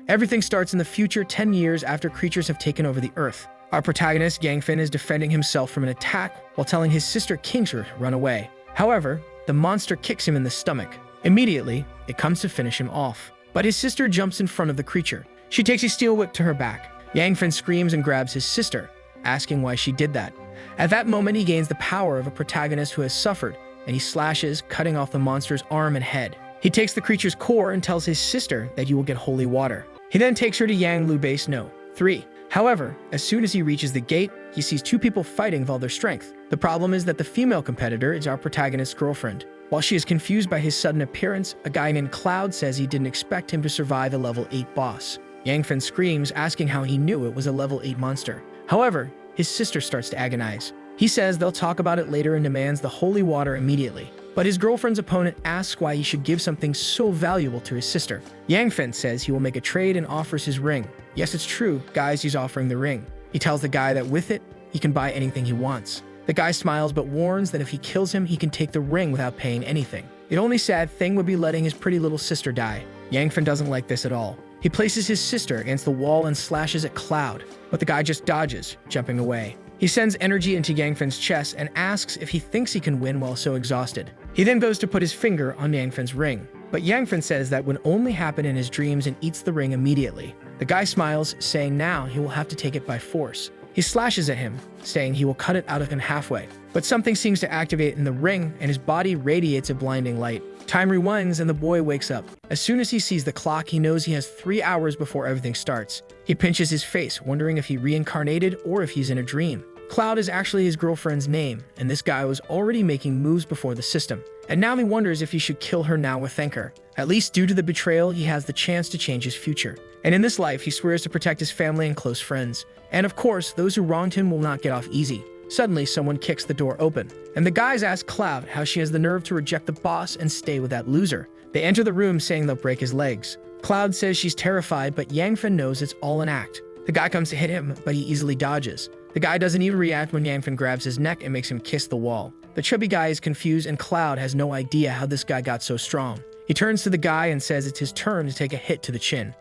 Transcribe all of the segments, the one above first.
Everything starts in the future 10 years after creatures have taken over the Earth. Our protagonist, Yangfin, is defending himself from an attack while telling his sister Kingshire to run away. However, the monster kicks him in the stomach. Immediately, it comes to finish him off. But his sister jumps in front of the creature. She takes a steel whip to her back. Yangfin screams and grabs his sister, asking why she did that. At that moment, he gains the power of a protagonist who has suffered, and he slashes, cutting off the monster's arm and head. He takes the creature's core and tells his sister that he will get holy water. He then takes her to Yanglu Base No. 3. However, as soon as he reaches the gate, he sees two people fighting with all their strength. The problem is that the female competitor is our protagonist's girlfriend. While she is confused by his sudden appearance, a guy named Cloud says he didn't expect him to survive a level 8 boss. Yangfin screams, asking how he knew it was a level 8 monster. However, his sister starts to agonize. He says they'll talk about it later and demands the holy water immediately. But his girlfriend's opponent asks why he should give something so valuable to his sister. Yangfin says he will make a trade and offers his ring. Yes, it's true, guys, he's offering the ring. He tells the guy that with it, he can buy anything he wants. The guy smiles but warns that if he kills him, he can take the ring without paying anything. The only sad thing would be letting his pretty little sister die. Yangfin doesn't like this at all. He places his sister against the wall and slashes at Cloud, but the guy just dodges, jumping away. He sends energy into Yangfin's chest and asks if he thinks he can win while so exhausted. He then goes to put his finger on Yangfin's ring, but Yangfin says that would only happen in his dreams and eats the ring immediately. The guy smiles, saying now he will have to take it by force. He slashes at him, saying he will cut it out of him halfway. But something seems to activate in the ring, and his body radiates a blinding light. Time rewinds, and the boy wakes up. As soon as he sees the clock, he knows he has 3 hours before everything starts. He pinches his face, wondering if he reincarnated or if he's in a dream. Cloud is actually his girlfriend's name, and this guy was already making moves before the system. And now he wonders if he should kill her now or thank her. At least due to the betrayal, he has the chance to change his future. And in this life, he swears to protect his family and close friends. And of course, those who wronged him will not get off easy. Suddenly, someone kicks the door open, and the guys ask Cloud how she has the nerve to reject the boss and stay with that loser. They enter the room saying they'll break his legs. Cloud says she's terrified, but Yangfin knows it's all an act. The guy comes to hit him, but he easily dodges. The guy doesn't even react when Yangfin grabs his neck and makes him kiss the wall. The chubby guy is confused, and Cloud has no idea how this guy got so strong. He turns to the guy and says it's his turn to take a hit to the chin.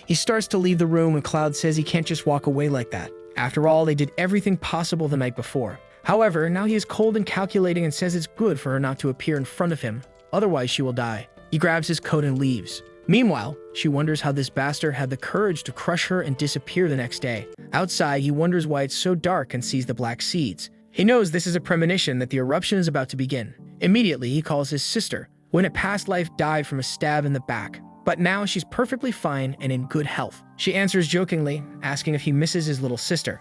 He starts to leave the room, and Cloud says he can't just walk away like that. After all, they did everything possible the night before. However, now he is cold and calculating and says it's good for her not to appear in front of him, otherwise she will die. He grabs his coat and leaves. Meanwhile, she wonders how this bastard had the courage to crush her and disappear the next day. Outside, he wonders why it's so dark and sees the black seeds. He knows this is a premonition that the eruption is about to begin. Immediately, he calls his sister, who in a past life died from a stab in the back. But now she's perfectly fine and in good health. She answers jokingly, asking if he misses his little sister.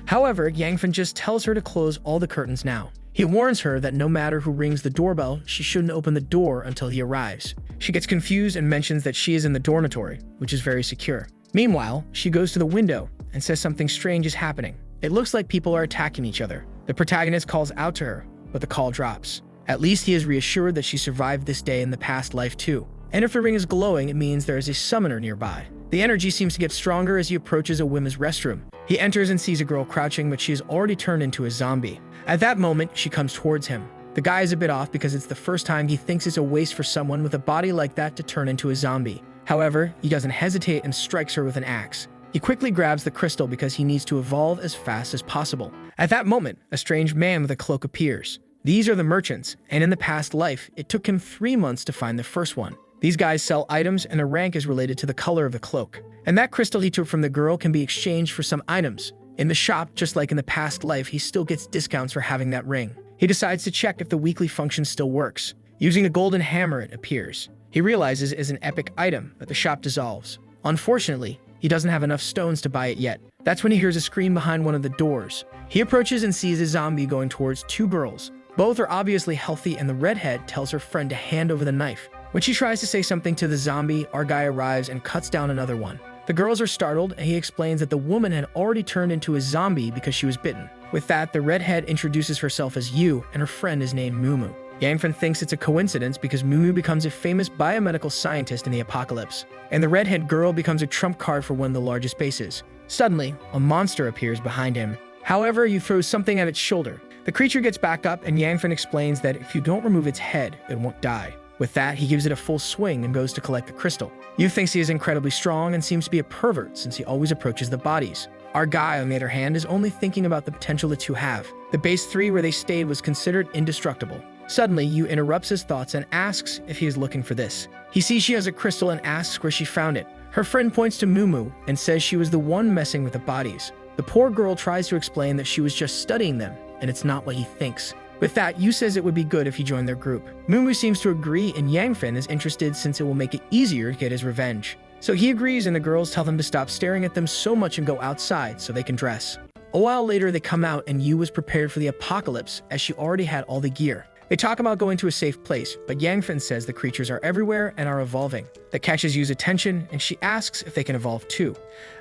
However, Yangfin just tells her to close all the curtains now. He warns her that no matter who rings the doorbell, she shouldn't open the door until he arrives. She gets confused and mentions that she is in the dormitory, which is very secure. Meanwhile, she goes to the window and says something strange is happening. It looks like people are attacking each other. The protagonist calls out to her, but the call drops. At least he is reassured that she survived this day in the past life too. And if the ring is glowing, it means there is a summoner nearby. The energy seems to get stronger as he approaches a women's restroom. He enters and sees a girl crouching, but she has already turned into a zombie. At that moment, she comes towards him. The guy is a bit off because it's the first time he thinks it's a waste for someone with a body like that to turn into a zombie. However, he doesn't hesitate and strikes her with an axe. He quickly grabs the crystal because he needs to evolve as fast as possible. At that moment, a strange man with a cloak appears. These are the merchants, and in the past life, it took him 3 months to find the first one. These guys sell items, and their rank is related to the color of the cloak. And that crystal he took from the girl can be exchanged for some items. In the shop, just like in the past life, he still gets discounts for having that ring. He decides to check if the weekly function still works. Using a golden hammer, it appears. He realizes it is an epic item, but the shop dissolves. Unfortunately, he doesn't have enough stones to buy it yet. That's when he hears a scream behind one of the doors. He approaches and sees a zombie going towards 2 girls. Both are obviously healthy, and the redhead tells her friend to hand over the knife. When she tries to say something to the zombie, our guy arrives and cuts down another one. The girls are startled, and he explains that the woman had already turned into a zombie because she was bitten. With that, the redhead introduces herself as Yu, and her friend is named Mumu. Yangfin thinks it's a coincidence because Mumu becomes a famous biomedical scientist in the apocalypse, and the redhead girl becomes a trump card for one of the largest bases. Suddenly, a monster appears behind him. However, Yu throws something at its shoulder. The creature gets back up, and Yangfin explains that if you don't remove its head, it won't die. With that, he gives it a full swing and goes to collect the crystal. Yu thinks he is incredibly strong and seems to be a pervert since he always approaches the bodies. Our guy, on the other hand, is only thinking about the potential the two have. The base 3 where they stayed was considered indestructible. Suddenly, Yu interrupts his thoughts and asks if he is looking for this. He sees she has a crystal and asks where she found it. Her friend points to Mumu and says she was the one messing with the bodies. The poor girl tries to explain that she was just studying them, and it's not what he thinks. With that, Yu says it would be good if he joined their group. Mumu seems to agree, and Yangfen is interested since it will make it easier to get his revenge. So he agrees, and the girls tell them to stop staring at them so much and go outside so they can dress. A while later, they come out, and Yu was prepared for the apocalypse as she already had all the gear. They talk about going to a safe place, but Yangfen says the creatures are everywhere and are evolving. That catches Yu's attention, and she asks if they can evolve too.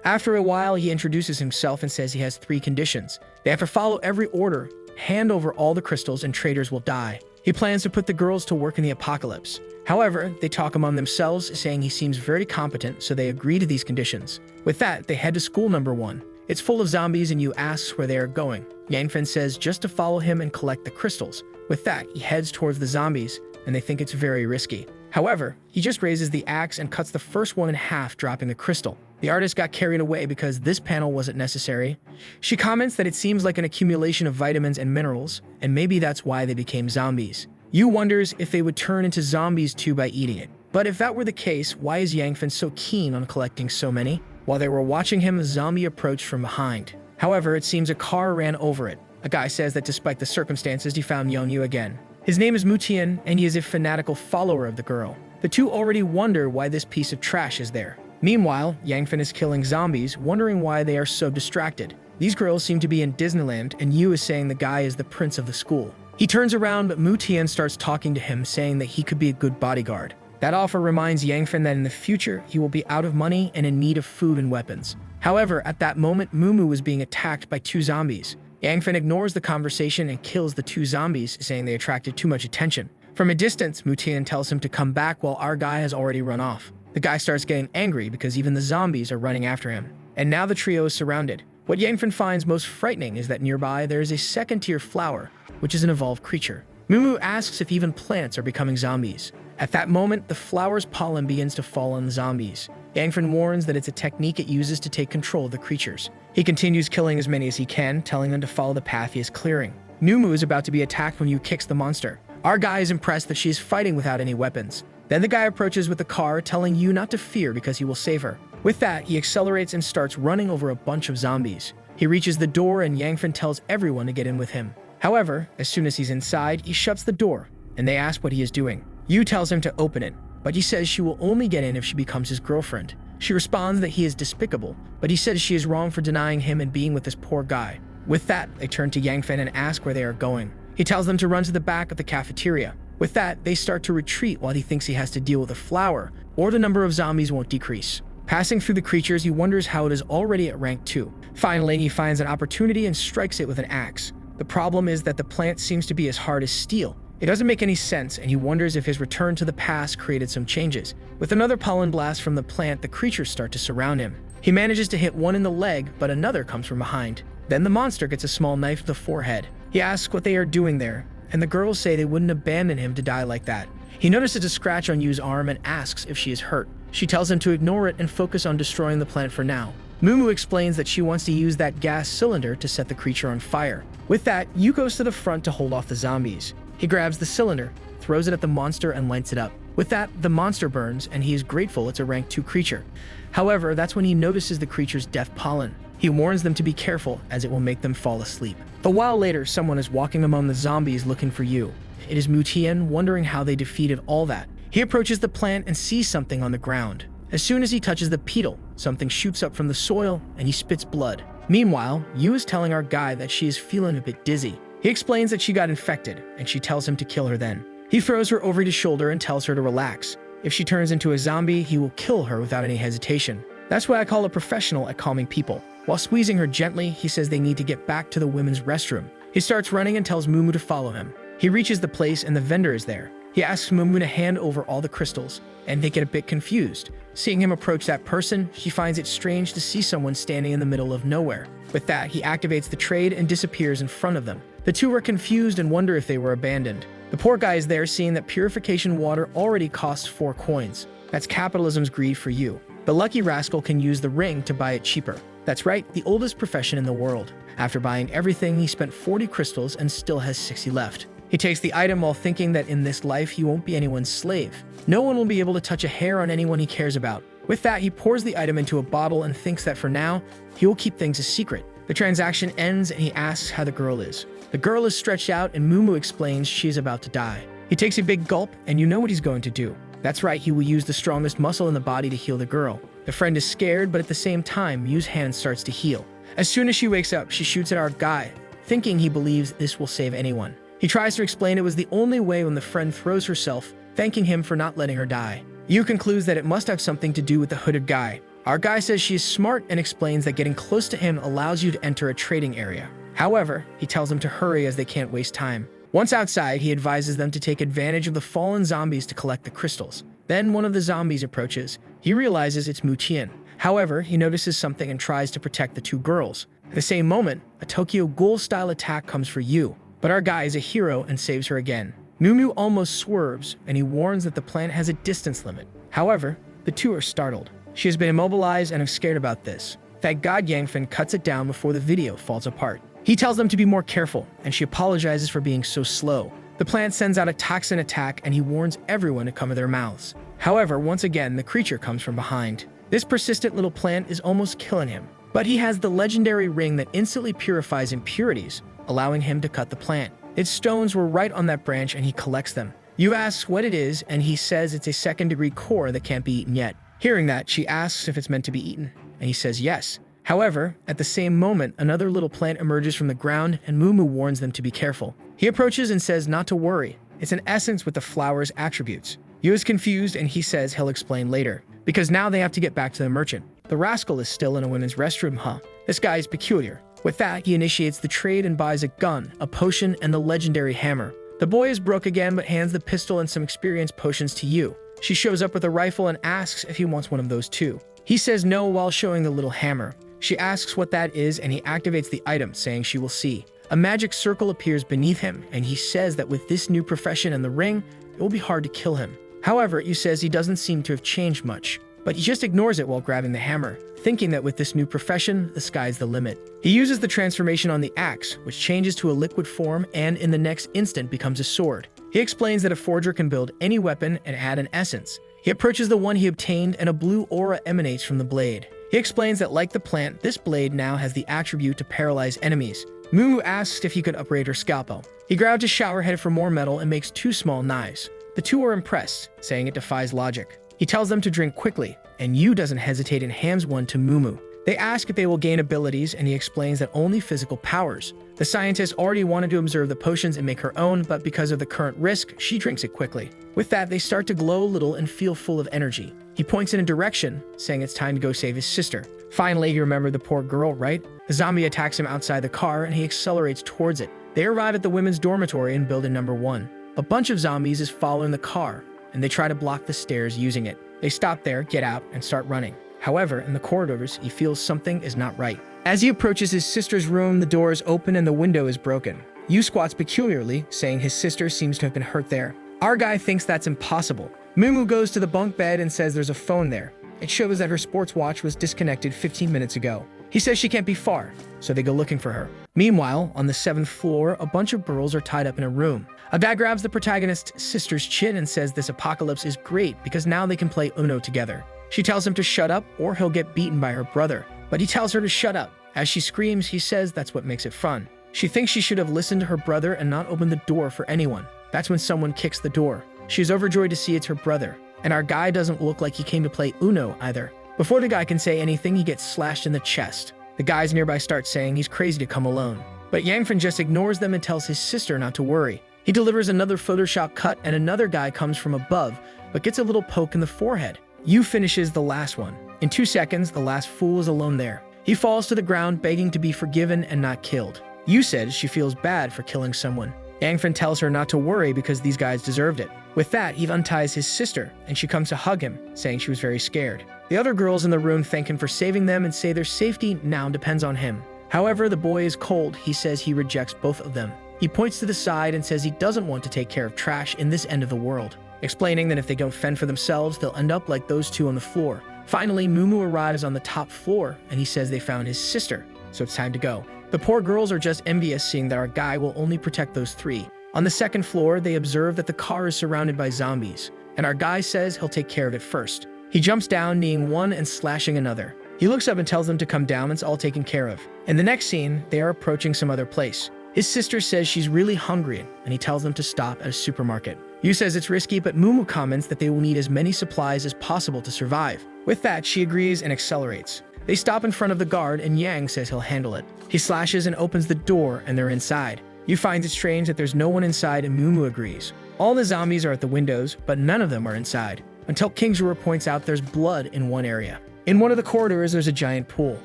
After a while, he introduces himself and says he has 3 conditions. They have to follow every order, hand over all the crystals, and traitors will die. He plans to put the girls to work in the apocalypse. However, they talk among themselves, saying he seems very competent, so they agree to these conditions. With that, they head to school number 1. It's full of zombies, and Yu asks where they are going. Yangfen says just to follow him and collect the crystals. With that, he heads towards the zombies, and they think it's very risky. However, he just raises the axe and cuts the first one in half, dropping the crystal. The artist got carried away because this panel wasn't necessary. She comments that it seems like an accumulation of vitamins and minerals, and maybe that's why they became zombies. Yu wonders if they would turn into zombies too by eating it. But if that were the case, why is Yangfen so keen on collecting so many? While they were watching him, a zombie approached from behind. However, it seems a car ran over it. A guy says that despite the circumstances, he found Yeonyu again. His name is Mutian, and he is a fanatical follower of the girl. The two already wonder why this piece of trash is there. Meanwhile, Yangfen is killing zombies, wondering why they are so distracted. These girls seem to be in Disneyland, and Yu is saying the guy is the prince of the school. He turns around, but Mutian starts talking to him, saying that he could be a good bodyguard. That offer reminds Yangfen that in the future, he will be out of money and in need of food and weapons. However, at that moment, Mumu was being attacked by 2 zombies. Yangfen ignores the conversation and kills the 2 zombies, saying they attracted too much attention. From a distance, Mutian tells him to come back while our guy has already run off. The guy starts getting angry because even the zombies are running after him. And now the trio is surrounded. What Yangfen finds most frightening is that nearby there is a second-tier flower, which is an evolved creature. Mumu asks if even plants are becoming zombies. At that moment, the flower's pollen begins to fall on the zombies. Yangfen warns that it's a technique it uses to take control of the creatures. He continues killing as many as he can, telling them to follow the path he is clearing. Mumu is about to be attacked when Yu kicks the monster. Our guy is impressed that she is fighting without any weapons. Then the guy approaches with the car, telling Yu not to fear because he will save her. With that, he accelerates and starts running over a bunch of zombies. He reaches the door, and Yangfen tells everyone to get in with him. However, as soon as he's inside, he shuts the door, and they ask what he is doing. Yu tells him to open it, but he says she will only get in if she becomes his girlfriend. She responds that he is despicable, but he says she is wrong for denying him and being with this poor guy. With that, they turn to Yangfen and ask where they are going. He tells them to run to the back of the cafeteria. With that, they start to retreat while he thinks he has to deal with a flower, or the number of zombies won't decrease. Passing through the creatures, he wonders how it is already at rank 2. Finally, he finds an opportunity and strikes it with an axe. The problem is that the plant seems to be as hard as steel. It doesn't make any sense, and he wonders if his return to the past created some changes. With another pollen blast from the plant, the creatures start to surround him. He manages to hit one in the leg, but another comes from behind. Then the monster gets a small knife to the forehead. He asks what they are doing there, and the girls say they wouldn't abandon him to die like that. He notices a scratch on Yu's arm and asks if she is hurt. She tells him to ignore it and focus on destroying the plant for now. Mumu explains that she wants to use that gas cylinder to set the creature on fire. With that, Yu goes to the front to hold off the zombies. He grabs the cylinder, throws it at the monster, and lights it up. With that, the monster burns, and he is grateful it's a rank 2 creature. However, that's when he notices the creature's death pollen. He warns them to be careful, as it will make them fall asleep. A while later, someone is walking among the zombies looking for Yu. It is Mutian, wondering how they defeated all that. He approaches the plant and sees something on the ground. As soon as he touches the petal, something shoots up from the soil, and he spits blood. Meanwhile, Yu is telling our guy that she is feeling a bit dizzy. He explains that she got infected, and she tells him to kill her then. He throws her over his shoulder and tells her to relax. If she turns into a zombie, he will kill her without any hesitation. That's why I call a professional at calming people. While squeezing her gently, he says they need to get back to the women's restroom. He starts running and tells Mumu to follow him. He reaches the place and the vendor is there. He asks Mumu to hand over all the crystals, and they get a bit confused. Seeing him approach that person, she finds it strange to see someone standing in the middle of nowhere. With that, he activates the trade and disappears in front of them. The two are confused and wonder if they were abandoned. The poor guy is there seeing that purification water already costs 4 coins. That's capitalism's greed for you. The lucky rascal can use the ring to buy it cheaper. That's right, the oldest profession in the world. After buying everything, he spent 40 crystals and still has 60 left. He takes the item while thinking that in this life he won't be anyone's slave. No one will be able to touch a hair on anyone he cares about. With that, he pours the item into a bottle and thinks that for now, he will keep things a secret. The transaction ends and he asks how the girl is. The girl is stretched out and Mumu explains she is about to die. He takes a big gulp and you know what he's going to do. That's right, he will use the strongest muscle in the body to heal the girl. The friend is scared, but at the same time, Mu's hand starts to heal. As soon as she wakes up, she shoots at our guy, thinking he believes this will save anyone. He tries to explain it was the only way when the friend throws herself, thanking him for not letting her die. Yu concludes that it must have something to do with the hooded guy. Our guy says she is smart and explains that getting close to him allows you to enter a trading area. However, he tells them to hurry as they can't waste time. Once outside, he advises them to take advantage of the fallen zombies to collect the crystals. Then one of the zombies approaches. He realizes it's Mu Qian. However, he notices something and tries to protect the 2 girls. At the same moment, a Tokyo Ghoul-style attack comes for Yu, but our guy is a hero and saves her again. Mumu almost swerves, and he warns that the plant has a distance limit. However, the 2 are startled. She has been immobilized and is scared about this. Thank God Yangfin cuts it down before the video falls apart. He tells them to be more careful, and she apologizes for being so slow. The plant sends out a toxin attack, and he warns everyone to cover their mouths. However, once again, the creature comes from behind. This persistent little plant is almost killing him, but he has the legendary ring that instantly purifies impurities, allowing him to cut the plant. Its stones were right on that branch and he collects them. Yu asks what it is and he says it's a 2nd-degree core that can't be eaten yet. Hearing that, she asks if it's meant to be eaten, and he says yes. However, at the same moment, another little plant emerges from the ground and Mumu warns them to be careful. He approaches and says not to worry. It's an essence with the flower's attributes. Yu is confused and he says he'll explain later, because now they have to get back to the merchant. The rascal is still in a women's restroom, huh? This guy is peculiar. With that, he initiates the trade and buys a gun, a potion, and the legendary hammer. The boy is broke again but hands the pistol and some experience potions to Yu. She shows up with a rifle and asks if he wants one of those too. He says no while showing the little hammer. She asks what that is and he activates the item, saying she will see. A magic circle appears beneath him and he says that with this new profession and the ring, it will be hard to kill him. However, Yu says he doesn't seem to have changed much, but he just ignores it while grabbing the hammer, thinking that with this new profession, the sky's the limit. He uses the transformation on the axe, which changes to a liquid form and in the next instant becomes a sword. He explains that a forger can build any weapon and add an essence. He approaches the one he obtained and a blue aura emanates from the blade. He explains that like the plant, this blade now has the attribute to paralyze enemies. Mumu asks if he could upgrade her scalpel. He grabs a shower head for more metal and makes 2 small knives. The 2 are impressed, saying it defies logic. He tells them to drink quickly, and Yu doesn't hesitate and hands one to Mumu. They ask if they will gain abilities, and he explains that only physical powers. The scientist already wanted to observe the potions and make her own, but because of the current risk, she drinks it quickly. With that, they start to glow a little and feel full of energy. He points in a direction, saying it's time to go save his sister. Finally, you remember the poor girl, right? The zombie attacks him outside the car, and he accelerates towards it. They arrive at the women's dormitory in building number 1. A bunch of zombies is following the car, and they try to block the stairs using it. They stop there, get out, and start running. However, in the corridors, he feels something is not right. As he approaches his sister's room, the door is open and the window is broken. Yu squats peculiarly, saying his sister seems to have been hurt there. Our guy thinks that's impossible. Mumu goes to the bunk bed and says there's a phone there. It shows that her sports watch was disconnected 15 minutes ago. He says she can't be far, so they go looking for her. Meanwhile, on the 7th floor, a bunch of girls are tied up in a room. A guy grabs the protagonist's sister's chin and says this apocalypse is great because now they can play Uno together. She tells him to shut up or he'll get beaten by her brother, but he tells her to shut up. As she screams, he says that's what makes it fun. She thinks she should have listened to her brother and not opened the door for anyone. That's when someone kicks the door. She is overjoyed to see it's her brother, and our guy doesn't look like he came to play Uno either. Before the guy can say anything, he gets slashed in the chest. The guys nearby start saying he's crazy to come alone, but Yangfin just ignores them and tells his sister not to worry. He delivers another Photoshop cut and another guy comes from above, but gets a little poke in the forehead. Yu finishes the last one. In 2 seconds, the last fool is alone there. He falls to the ground begging to be forgiven and not killed. Yu says she feels bad for killing someone. Yangfin tells her not to worry because these guys deserved it. With that, he unties his sister and she comes to hug him, saying she was very scared. The other girls in the room thank him for saving them and say their safety now depends on him. However, the boy is cold. He says he rejects both of them. He points to the side and says he doesn't want to take care of trash in this end of the world, explaining that if they don't fend for themselves, they'll end up like those two on the floor. Finally, Mumu arrives on the top floor and he says they found his sister, so it's time to go. The poor girls are just envious seeing that our guy will only protect those three. On the second floor, they observe that the car is surrounded by zombies, and our guy says he'll take care of it first. He jumps down, kneeing one and slashing another. He looks up and tells them to come down, it's all taken care of. In the next scene, they are approaching some other place. His sister says she's really hungry, and he tells them to stop at a supermarket. Yu says it's risky, but Mumu comments that they will need as many supplies as possible to survive. With that, she agrees and accelerates. They stop in front of the guard, and Yang says he'll handle it. He slashes and opens the door, and they're inside. Yu finds it strange that there's no one inside, and Mumu agrees. All the zombies are at the windows, but none of them are inside, until King Zhur points out there's blood in one area. In one of the corridors, there's a giant pool.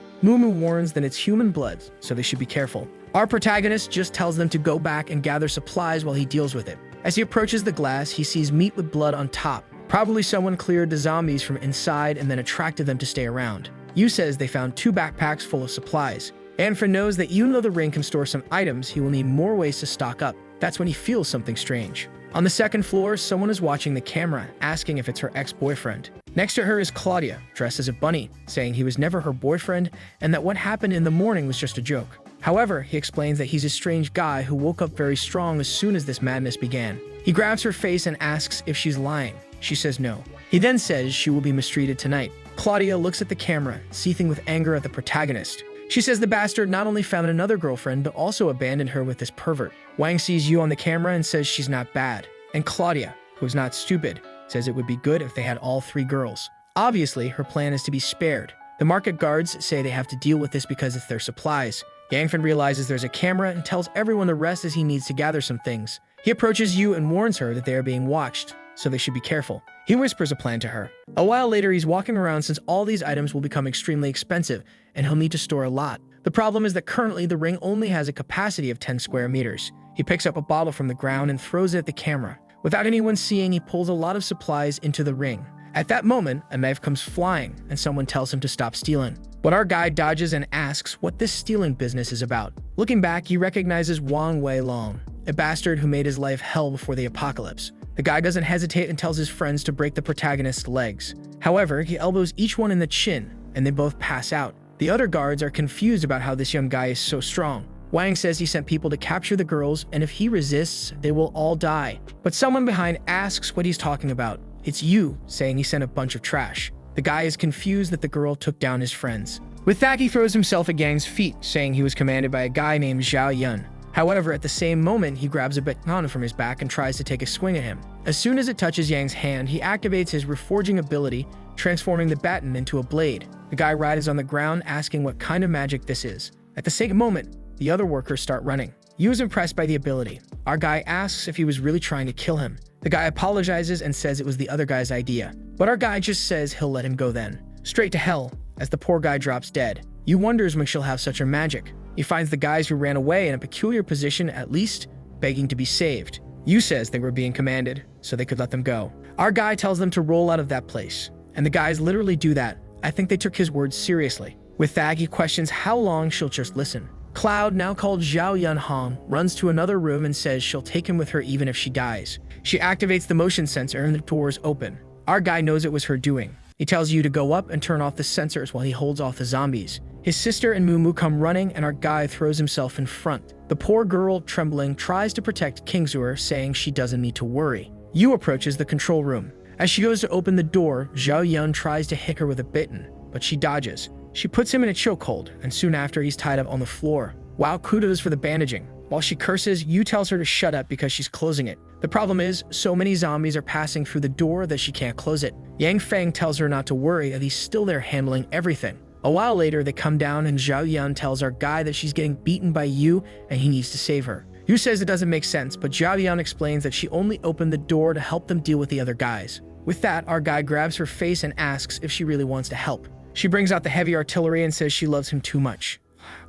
Mumu warns that it's human blood, so they should be careful. Our protagonist just tells them to go back and gather supplies while he deals with it. As he approaches the glass, he sees meat with blood on top. Probably someone cleared the zombies from inside and then attracted them to stay around. Yu says they found 2 backpacks full of supplies. Anfin knows that even though the ring can store some items, he will need more ways to stock up. That's when he feels something strange. On the second floor, someone is watching the camera, asking if it's her ex-boyfriend. Next to her is Claudia, dressed as a bunny, saying he was never her boyfriend and that what happened in the morning was just a joke. However, he explains that he's a strange guy who woke up very strong as soon as this madness began. He grabs her face and asks if she's lying. She says no. He then says she will be mistreated tonight. Claudia looks at the camera, seething with anger at the protagonist. She says the bastard not only found another girlfriend, but also abandoned her with this pervert. Wang sees Yu on the camera and says she's not bad. And Claudia, who's not stupid, says it would be good if they had all 3 girls. Obviously, her plan is to be spared. The market guards say they have to deal with this because it's their supplies. Yangfin realizes there's a camera and tells everyone the rest as he needs to gather some things. He approaches Yu and warns her that they are being watched, so they should be careful. He whispers a plan to her. A while later, he's walking around since all these items will become extremely expensive, and he'll need to store a lot. The problem is that currently the ring only has a capacity of 10 square meters. He picks up a bottle from the ground and throws it at the camera. Without anyone seeing, he pulls a lot of supplies into the ring. At that moment, a knife comes flying, and someone tells him to stop stealing. But our guy dodges and asks what this stealing business is about. Looking back, he recognizes Wang Weilong, a bastard who made his life hell before the apocalypse. The guy doesn't hesitate and tells his friends to break the protagonist's legs. However, he elbows each one in the chin, and they both pass out. The other guards are confused about how this young guy is so strong. Wang says he sent people to capture the girls, and if he resists, they will all die. But someone behind asks what he's talking about. It's Yu, saying he sent a bunch of trash. The guy is confused that the girl took down his friends. With that, he throws himself at Gang's feet, saying he was commanded by a guy named Zhao Yun. However, at the same moment, he grabs a baton from his back and tries to take a swing at him. As soon as it touches Yang's hand, he activates his reforging ability, transforming the baton into a blade. The guy rides on the ground, asking what kind of magic this is. At the same moment, the other workers start running. Yu is impressed by the ability. Our guy asks if he was really trying to kill him. The guy apologizes and says it was the other guy's idea. But our guy just says he'll let him go then. Straight to hell, as the poor guy drops dead. Yu wonders when she'll have such a magic. He finds the guys who ran away in a peculiar position, at least, begging to be saved. Yu says they were being commanded, so they could let them go. Our guy tells them to roll out of that place. And the guys literally do that. I think they took his words seriously. With that, he questions how long she'll just listen. Cloud, now called Zhao Yunhong, runs to another room and says she'll take him with her even if she dies. She activates the motion sensor and the doors open. Our guy knows it was her doing. He tells Yu to go up and turn off the sensors while he holds off the zombies. His sister and Mumu come running and our guy throws himself in front. The poor girl, trembling, tries to protect King Zhur, saying she doesn't need to worry. Yu approaches the control room. As she goes to open the door, Zhao Yun tries to hit her with a baton, but she dodges. She puts him in a chokehold, and soon after he's tied up on the floor. Wow, kudos for the bandaging. While she curses, Yu tells her to shut up because she's closing it. The problem is, so many zombies are passing through the door that she can't close it. Yang Feng tells her not to worry as he's still there handling everything. A while later, they come down and Zhao Yun tells our guy that she's getting beaten by Yu and he needs to save her. Yu says it doesn't make sense, but Zhao Yun explains that she only opened the door to help them deal with the other guys. With that, our guy grabs her face and asks if she really wants to help. She brings out the heavy artillery and says she loves him too much.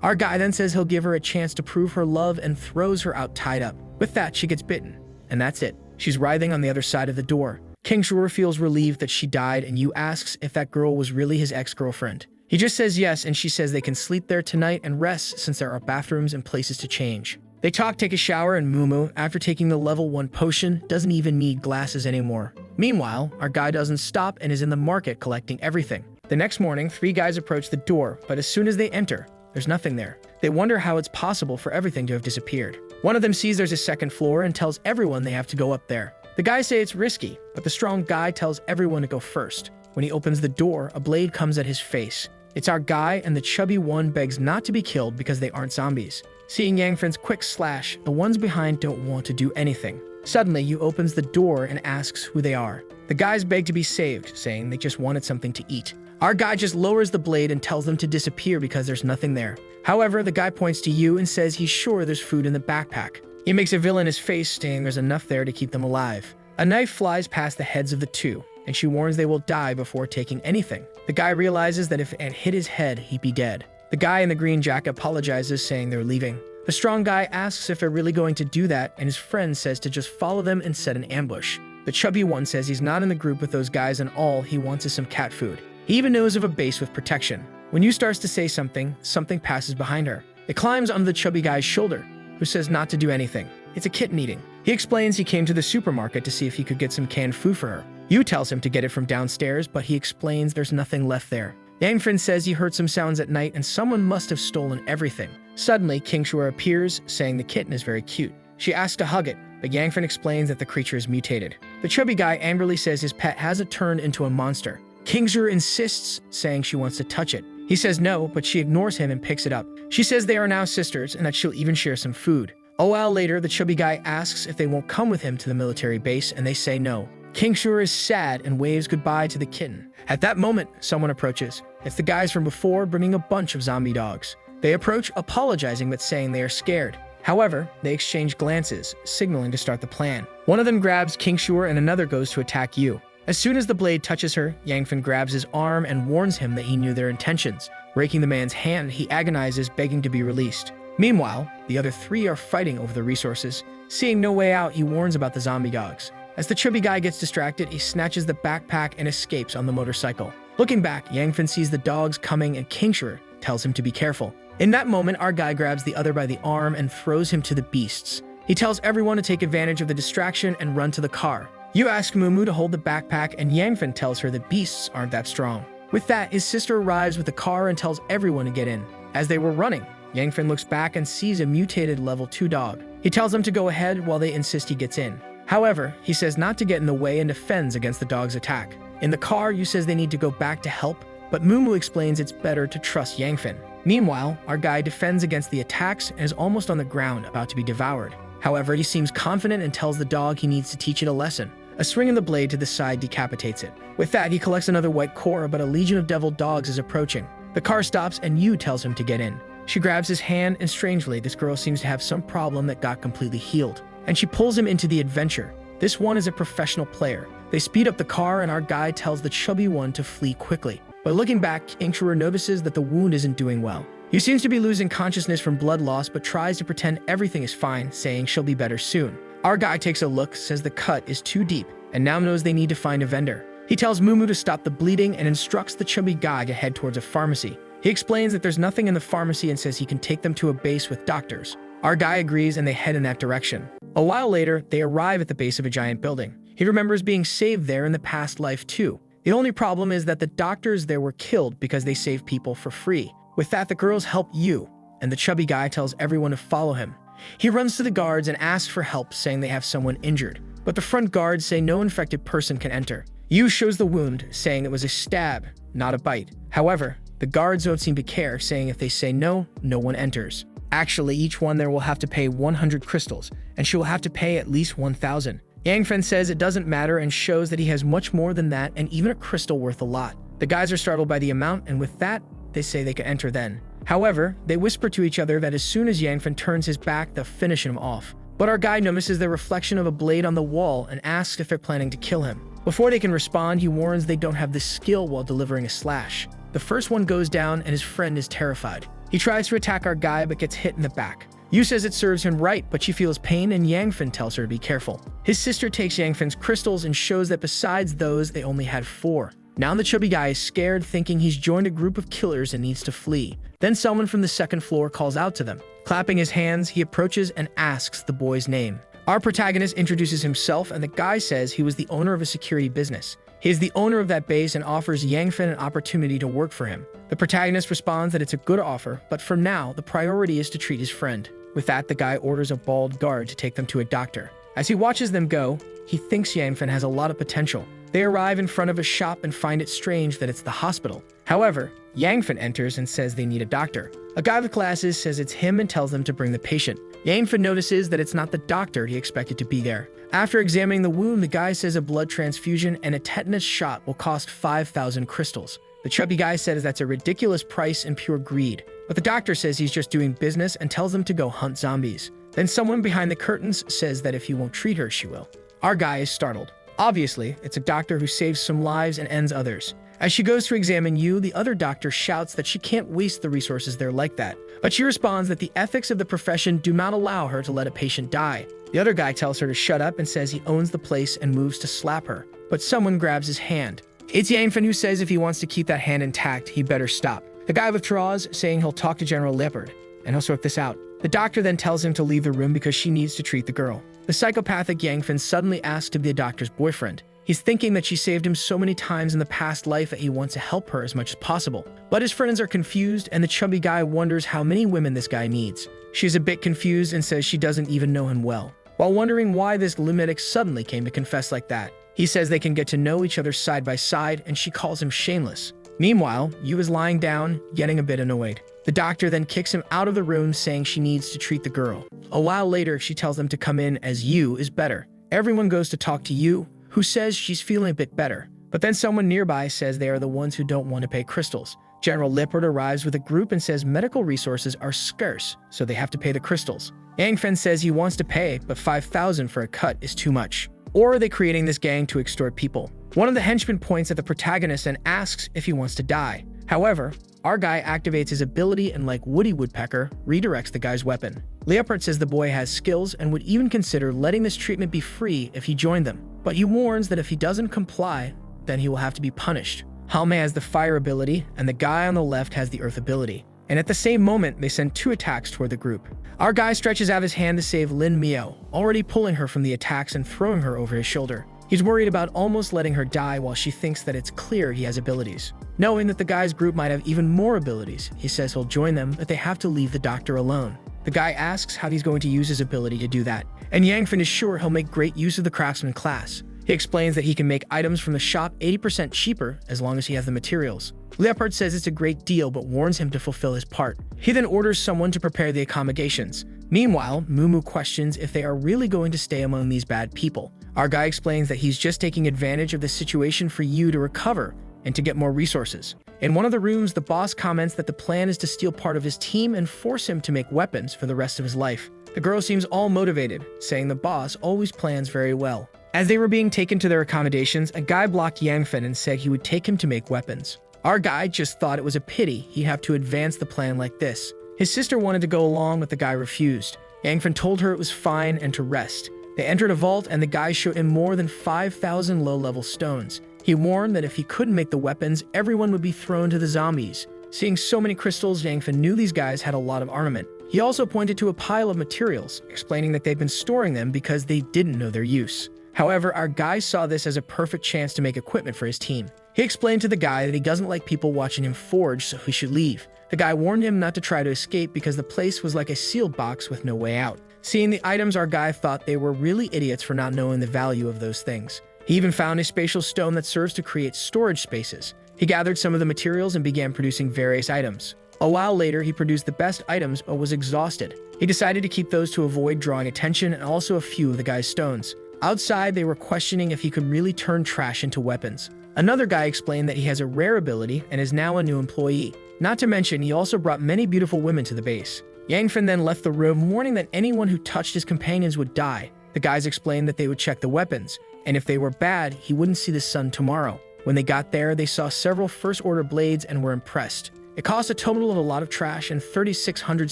Our guy then says he'll give her a chance to prove her love and throws her out tied up. With that, she gets bitten. And that's it. She's writhing on the other side of the door. King Zhur feels relieved that she died and Yu asks if that girl was really his ex-girlfriend. He just says yes and she says they can sleep there tonight and rest since there are bathrooms and places to change. They talk, take a shower, and Mumu, after taking the level 1 potion, doesn't even need glasses anymore. Meanwhile, our guy doesn't stop and is in the market collecting everything. The next morning, 3 guys approach the door, but as soon as they enter, there's nothing there. They wonder how it's possible for everything to have disappeared. One of them sees there's a second floor and tells everyone they have to go up there. The guys say it's risky, but the strong guy tells everyone to go first. When he opens the door, a blade comes at his face. It's our guy, and the chubby one begs not to be killed because they aren't zombies. Seeing Yangfin's quick slash, the ones behind don't want to do anything. Suddenly, Yu opens the door and asks who they are. The guys beg to be saved, saying they just wanted something to eat. Our guy just lowers the blade and tells them to disappear because there's nothing there. However, the guy points to Yu and says he's sure there's food in the backpack. He makes a villainous face, saying there's enough there to keep them alive. A knife flies past the heads of the two, and she warns they will die before taking anything. The guy realizes that if it hit his head, he'd be dead. The guy in the green jacket apologizes, saying they're leaving. The strong guy asks if they're really going to do that, and his friend says to just follow them and set an ambush. The chubby one says he's not in the group with those guys and all he wants is some cat food. He even knows of a base with protection. When Yu starts to say something, something passes behind her. It climbs onto the chubby guy's shoulder, who says not to do anything. It's a kitten eating. He explains he came to the supermarket to see if he could get some canned food for her. Yu tells him to get it from downstairs, but he explains there's nothing left there. Yangfin says he heard some sounds at night and someone must have stolen everything. Suddenly, King Shuer appears, saying the kitten is very cute. She asks to hug it, but Yangfin explains that the creature is mutated. The chubby guy angrily says his pet hasn't turned into a monster. King Shuer insists, saying she wants to touch it. He says no, but she ignores him and picks it up. She says they are now sisters and that she'll even share some food. A while later, the chubby guy asks if they won't come with him to the military base, and they say no. King Shuer is sad and waves goodbye to the kitten. At that moment, someone approaches. It's the guys from before bringing a bunch of zombie dogs. They approach, apologizing but saying they are scared. However, they exchange glances, signaling to start the plan. One of them grabs King Shuer and another goes to attack Yu. As soon as the blade touches her, Yangfin grabs his arm and warns him that he knew their intentions. Breaking the man's hand, he agonizes, begging to be released. Meanwhile, the other 3 are fighting over the resources. Seeing no way out, he warns about the zombie dogs. As the chubby guy gets distracted, he snatches the backpack and escapes on the motorcycle. Looking back, Yangfin sees the dogs coming and King Shuer tells him to be careful. In that moment, our guy grabs the other by the arm and throws him to the beasts. He tells everyone to take advantage of the distraction and run to the car. Yu asks Mumu to hold the backpack and Yangfin tells her that beasts aren't that strong. With that, his sister arrives with the car and tells everyone to get in. As they were running, Yangfin looks back and sees a mutated level 2 dog. He tells them to go ahead while they insist he gets in. However, he says not to get in the way and defends against the dog's attack. In the car, Yu says they need to go back to help, but Mumu explains it's better to trust Yangfin. Meanwhile, our guy defends against the attacks and is almost on the ground, about to be devoured. However, he seems confident and tells the dog he needs to teach it a lesson. A swing of the blade to the side decapitates it. With that, he collects another white core, but a legion of devil dogs is approaching. The car stops and Yu tells him to get in. She grabs his hand and strangely, this girl seems to have some problem that got completely healed. And she pulls him into the adventure. This one is a professional player. They speed up the car and our guy tells the chubby one to flee quickly. But looking back, King Shuer notices that the wound isn't doing well. He seems to be losing consciousness from blood loss but tries to pretend everything is fine, saying she'll be better soon. Our guy takes a look, says the cut is too deep, and now knows they need to find a vendor. He tells Mumu to stop the bleeding and instructs the chubby guy to head towards a pharmacy. He explains that there's nothing in the pharmacy and says he can take them to a base with doctors. Our guy agrees and they head in that direction. A while later, they arrive at the base of a giant building. He remembers being saved there in the past life too. The only problem is that the doctors there were killed because they saved people for free. With that, the girls help Yu, and the chubby guy tells everyone to follow him. He runs to the guards and asks for help, saying they have someone injured. But the front guards say no infected person can enter. Yu shows the wound, saying it was a stab, not a bite. However, the guards don't seem to care, saying if they say no, no one enters. Actually, each one there will have to pay 100 crystals, and she will have to pay at least 1,000. Yangfen says it doesn't matter and shows that he has much more than that and even a crystal worth a lot. The guys are startled by the amount, and with that, they say they can enter then. However, they whisper to each other that as soon as Yangfen turns his back, they'll finish him off. But our guy notices the reflection of a blade on the wall and asks if they're planning to kill him. Before they can respond, he warns they don't have the skill while delivering a slash. The first one goes down and his friend is terrified. He tries to attack our guy but gets hit in the back. Yu says it serves him right, but she feels pain and Yangfen tells her to be careful. His sister takes Yangfen's crystals and shows that besides those, they only had 4. Now the chubby guy is scared, thinking he's joined a group of killers and needs to flee. Then someone from the second floor calls out to them. Clapping his hands, he approaches and asks the boy's name. Our protagonist introduces himself, and the guy says he was the owner of a security business. He is the owner of that base and offers Yangfin an opportunity to work for him. The protagonist responds that it's a good offer, but for now, the priority is to treat his friend. With that, the guy orders a bald guard to take them to a doctor. As he watches them go, he thinks Yangfin has a lot of potential. They arrive in front of a shop and find it strange that it's the hospital. However, Yangfin enters and says they need a doctor. A guy with glasses says it's him and tells them to bring the patient. Yangfin notices that it's not the doctor he expected to be there. After examining the wound, the guy says a blood transfusion and a tetanus shot will cost 5,000 crystals. The chubby guy says that's a ridiculous price and pure greed. But the doctor says he's just doing business and tells them to go hunt zombies. Then someone behind the curtains says that if he won't treat her, she will. Our guy is startled. Obviously, it's a doctor who saves some lives and ends others. As she goes to examine you, the other doctor shouts that she can't waste the resources there like that. But she responds that the ethics of the profession do not allow her to let a patient die. The other guy tells her to shut up and says he owns the place and moves to slap her. But someone grabs his hand. It's Yangfin who says if he wants to keep that hand intact, he better stop. The guy withdraws, saying he'll talk to General Leopard, and he'll sort this out. The doctor then tells him to leave the room because she needs to treat the girl. The psychopathic Yangfin suddenly asks to be the doctor's boyfriend. He's thinking that she saved him so many times in the past life that he wants to help her as much as possible. But his friends are confused, and the chubby guy wonders how many women this guy needs. She's a bit confused and says she doesn't even know him well. While wondering why this lunatic suddenly came to confess like that, he says they can get to know each other side by side, and she calls him shameless. Meanwhile, Yu is lying down, getting a bit annoyed. The doctor then kicks him out of the room, saying she needs to treat the girl. A while later, she tells them to come in as Yu is better. Everyone goes to talk to Yu, who says she's feeling a bit better. But then someone nearby says they are the ones who don't want to pay crystals. General Lippert arrives with a group and says medical resources are scarce, so they have to pay the crystals. Yangfen says he wants to pay, but 5,000 for a cut is too much. Or are they creating this gang to extort people? One of the henchmen points at the protagonist and asks if he wants to die. However, our guy activates his ability and, like Woody Woodpecker, redirects the guy's weapon. Leopard says the boy has skills and would even consider letting this treatment be free if he joined them. But he warns that if he doesn't comply, then he will have to be punished. Halme has the fire ability, and the guy on the left has the earth ability. And at the same moment, they send 2 attacks toward the group. Our guy stretches out his hand to save Lin Miao, already pulling her from the attacks and throwing her over his shoulder. He's worried about almost letting her die while she thinks that it's clear he has abilities. Knowing that the guy's group might have even more abilities, he says he'll join them, but they have to leave the doctor alone. The guy asks how he's going to use his ability to do that, and Yangfen is sure he'll make great use of the craftsman class. He explains that he can make items from the shop 80% cheaper as long as he has the materials. Leopard says it's a great deal but warns him to fulfill his part. He then orders someone to prepare the accommodations. Meanwhile, Mumu questions if they are really going to stay among these bad people. Our guy explains that he's just taking advantage of the situation for you to recover and to get more resources. In one of the rooms, the boss comments that the plan is to steal part of his team and force him to make weapons for the rest of his life. The girl seems all motivated, saying the boss always plans very well. As they were being taken to their accommodations, a guy blocked Yangfen and said he would take him to make weapons. Our guy just thought it was a pity he'd have to advance the plan like this. His sister wanted to go along, but the guy refused. Yangfen told her it was fine and to rest. They entered a vault, and the guy showed him more than 5,000 low-level stones. He warned that if he couldn't make the weapons, everyone would be thrown to the zombies. Seeing so many crystals, Yangfen knew these guys had a lot of armament. He also pointed to a pile of materials, explaining that they'd been storing them because they didn't know their use. However, our guy saw this as a perfect chance to make equipment for his team. He explained to the guy that he doesn't like people watching him forge, so he should leave. The guy warned him not to try to escape because the place was like a sealed box with no way out. Seeing the items, our guy thought they were really idiots for not knowing the value of those things. He even found a spatial stone that serves to create storage spaces. He gathered some of the materials and began producing various items. A while later, he produced the best items but was exhausted. He decided to keep those to avoid drawing attention and also a few of the guy's stones. Outside, they were questioning if he could really turn trash into weapons. Another guy explained that he has a rare ability and is now a new employee. Not to mention, he also brought many beautiful women to the base. Yangfen then left the room, warning that anyone who touched his companions would die. The guys explained that they would check the weapons, and if they were bad, he wouldn't see the sun tomorrow. When they got there, they saw several first-order blades and were impressed. It cost a total of a lot of trash and 3,600